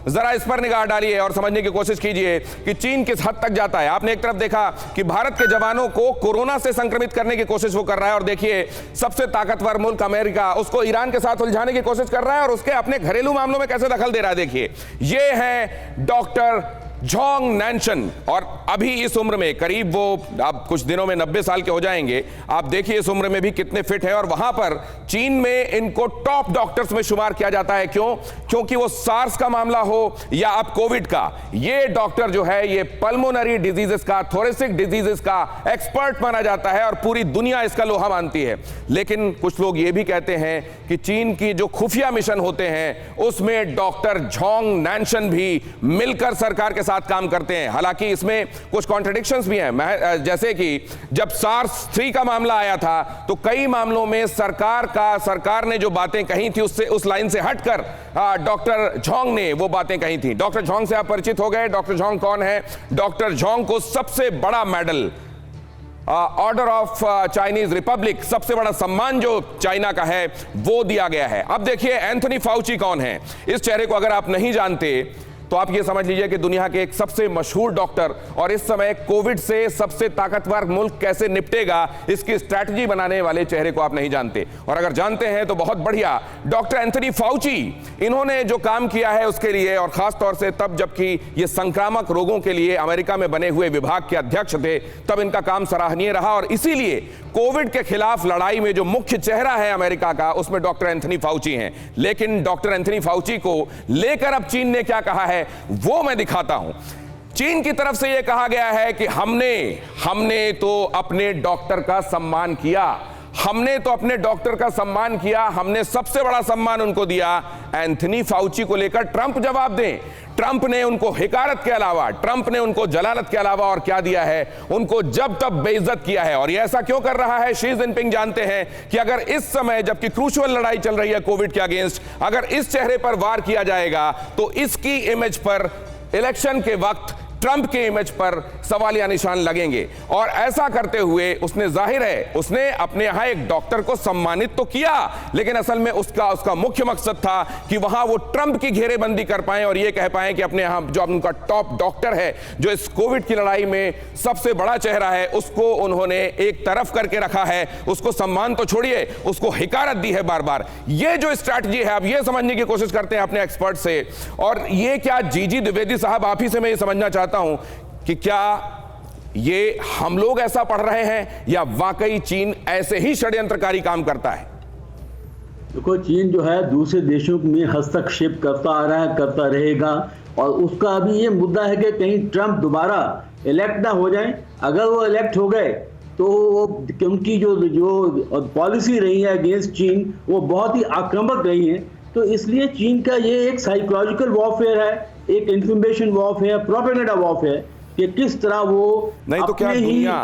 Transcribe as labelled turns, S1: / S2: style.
S1: जरा इस पर निगाह डालिए और समझने की कोशिश कीजिए कि चीन किस हद तक जाता है। आपने एक तरफ देखा कि भारत के जवानों को कोरोना से संक्रमित करने की कोशिश वो कर रहा है, और देखिए सबसे ताकतवर मुल्क अमेरिका उसको ईरान के साथ उलझाने की कोशिश कर रहा है और उसके अपने घरेलू मामलों में कैसे दखल दे रहा है। देखिए ये है डॉक्टर झोंग नैनशन, और अभी इस उम्र में करीब वो अब कुछ दिनों में 90 साल के हो जाएंगे। आप देखिए इस उम्र में भी कितने फिट है, और वहां पर चीन में इनको टॉप डॉक्टर्स में शुमार किया जाता है। क्यों? क्योंकि वो सार्स का मामला हो या अब कोविड का, ये डॉक्टर जो है ये पल्मोनरी डिजीजेस का, थोरेसिक डिजीजेस का एक्सपर्ट माना जाता है और पूरी दुनिया इसका लोहा मानती है। लेकिन कुछ लोग ये भी कहते हैं कि चीन की जो खुफिया मिशन होते हैं उसमें डॉक्टर झोंग नैनशन भी मिलकर सरकार के साथ काम करते हैं। हालांकि इसमें कुछ कॉन्ट्रडिक्शंस भी हैं, जैसे कि जब सार्स 3 का मामला आया था तो कई मामलों में सरकार ने जो बातें कही थी उससे उस लाइन से हटकर डॉक्टर झोंग ने वो बातें कही थी। डॉक्टर झोंग से आप परिचित हो गए। डॉक्टर झोंग कौन है? डॉक्टर झोंग को सबसे बड़ा medal order of Chinese Republic, सबसे बड़ा सम्मान जो चाइना का है वो दिया गया है। अब देखिए एंथनी फाउची कौन है। इस चेहरे को अगर आप नहीं जानते तो आप ये समझ लीजिए कि दुनिया के एक सबसे मशहूर डॉक्टर, और इस समय कोविड से सबसे ताकतवर मुल्क कैसे निपटेगा इसकी स्ट्रैटेजी बनाने वाले चेहरे को आप नहीं जानते। और अगर जानते हैं तो बहुत बढ़िया। डॉक्टर एंथनी फाउची, इन्होंने जो काम किया है उसके लिए, और खास तौर से तब जबकि ये संक्रामक रोगों के लिए अमेरिका में बने हुए विभाग के अध्यक्ष थे, तब इनका काम सराहनीय रहा। और इसीलिए कोविड के खिलाफ लड़ाई में जो मुख्य चेहरा है अमेरिका का, उसमें डॉक्टर एंथनी फाउची हैं। लेकिन डॉक्टर एंथनी फाउची को लेकर अब चीन ने क्या कहा है वो मैं दिखाता हूं। चीन की तरफ से यह कहा गया है कि हमने तो अपने डॉक्टर का सम्मान किया, हमने तो अपने डॉक्टर का सम्मान किया, हमने सबसे बड़ा सम्मान उनको दिया। एंथनी फाउची को लेकर ट्रंप जवाब दें। ट्रंप ने उनको हिकारत के अलावा, ट्रंप ने उनको जलालत के अलावा और क्या दिया है? उनको जब तब बेइज्जत किया है। और ये ऐसा क्यों कर रहा है? शी जिनपिंग जानते हैं कि अगर इस समय जबकि क्रूशियल लड़ाई चल रही है कोविड के अगेंस्ट, अगर इस चेहरे पर वार किया जाएगा तो इसकी इमेज पर इलेक्शन के वक्त ट्रंप के इमेज पर सवालिया निशान लगेंगे। और ऐसा करते हुए उसने, जाहिर है उसने अपने यहां एक डॉक्टर को सम्मानित तो किया, लेकिन असल में उसका मुख्य मकसद था कि वहां वो ट्रंप की घेरेबंदी कर पाए और ये कह पाए कि अपने यहां जो उनका टॉप डॉक्टर है, जो इस कोविड की लड़ाई में सबसे बड़ा चेहरा है, उसको उन्होंने एक तरफ करके रखा है। उसको सम्मान तो छोड़िए, उसको हिकारत दी है बार बार। ये जो स्ट्रैटेजी है, अब ये समझने की कोशिश करते हैं अपने एक्सपर्ट से। और ये क्या जीजी द्विवेदी साहब, आप ही से मैं ये समझना चाहता हूं कि क्या ये हम लोग ऐसा पढ़ रहे हैं या वाकई चीन ऐसे ही षड्यंत्रकारी काम करता है?
S2: देखो, चीन जो है दूसरे देशों में हस्तक्षेप करता आ रहा है, करता रहेगा। और उसका अभी ये मुद्दा है कि कहीं ट्रंप दोबारा इलेक्ट ना हो जाए। अगर वो इलेक्ट हो गए तो उनकी जो पॉलिसी रही है अगेंस्ट चीन वो बहुत ही आक्रामक रही है। तो इसलिए चीन का ये एक साइकोलॉजिकल वॉरफेयर है, एक इंफॉर्मेशन वॉरफेयर, प्रोपेगेंडा वॉरफेयर, कि किस तरह वो
S1: नहीं तो क्या दुनिया